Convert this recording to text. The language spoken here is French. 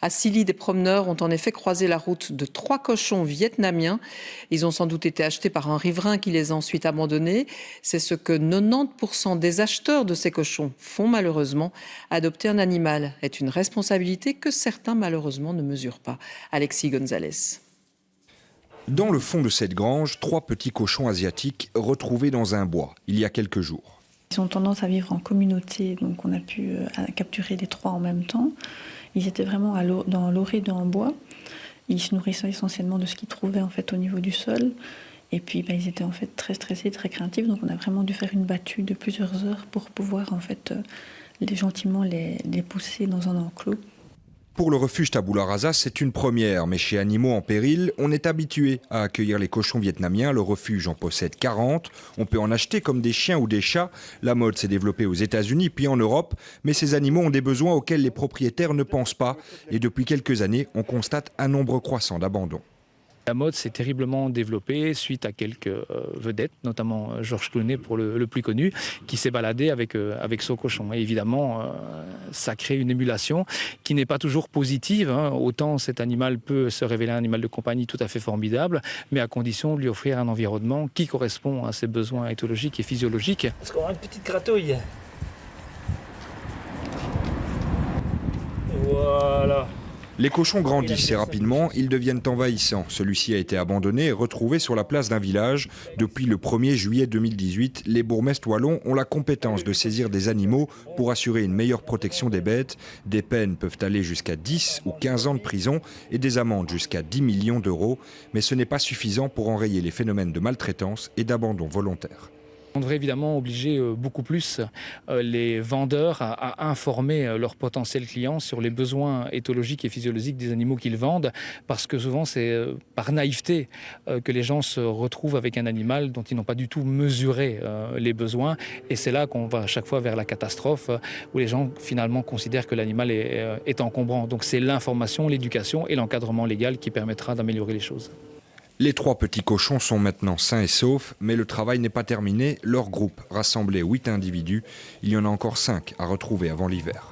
À Silly, des promeneurs ont en effet croisé la route de 3 cochons vietnamiens. Ils ont sans doute été achetés par un riverain qui les a ensuite abandonnés. C'est ce que 90% des acheteurs de ces cochons font malheureusement. Adopter un animal est une responsabilité que certains malheureusement ne mesurent pas. Alexis Gonzalez. Dans le fond de cette grange, 3 petits cochons asiatiques retrouvés dans un bois il y a quelques jours. Ils ont tendance à vivre en communauté, donc on a pu capturer les 3 en même temps. Ils étaient vraiment dans l'orée d'un bois. Ils se nourrissaient essentiellement de ce qu'ils trouvaient en fait au niveau du sol. Et puis ils étaient en fait très stressés, très craintifs. Donc on a vraiment dû faire une battue de plusieurs heures pour pouvoir en fait gentiment les pousser dans un enclos. Pour le refuge Tabula Rasa, c'est une première, mais chez Animaux en péril, on est habitué à accueillir les cochons vietnamiens. Le refuge en possède 40. On peut en acheter comme des chiens ou des chats. La mode s'est développée aux États-Unis puis en Europe, mais ces animaux ont des besoins auxquels les propriétaires ne pensent pas. Et depuis quelques années, on constate un nombre croissant d'abandons. La mode s'est terriblement développée suite à quelques vedettes, notamment Georges Clooney pour le plus connu, qui s'est baladé avec son cochon. Et évidemment, ça crée une émulation qui n'est pas toujours positive. Autant cet animal peut se révéler un animal de compagnie tout à fait formidable, mais à condition de lui offrir un environnement qui correspond à ses besoins éthologiques et physiologiques. Parce qu'on a une petite gratouille. Voilà. Les cochons grandissent et rapidement, ils deviennent envahissants. Celui-ci a été abandonné et retrouvé sur la place d'un village. Depuis le 1er juillet 2018, les bourgmestres wallons ont la compétence de saisir des animaux pour assurer une meilleure protection des bêtes. Des peines peuvent aller jusqu'à 10 ou 15 ans de prison et des amendes jusqu'à 10 millions d'euros. Mais ce n'est pas suffisant pour enrayer les phénomènes de maltraitance et d'abandon volontaire. On devrait évidemment obliger beaucoup plus les vendeurs à informer leurs potentiels clients sur les besoins éthologiques et physiologiques des animaux qu'ils vendent, parce que souvent c'est par naïveté que les gens se retrouvent avec un animal dont ils n'ont pas du tout mesuré les besoins, et c'est là qu'on va à chaque fois vers la catastrophe, où les gens finalement considèrent que l'animal est encombrant. Donc c'est l'information, l'éducation et l'encadrement légal qui permettra d'améliorer les choses. Les 3 petits cochons sont maintenant sains et saufs, mais le travail n'est pas terminé. Leur groupe rassemblait 8 individus. Il y en a encore 5 à retrouver avant l'hiver.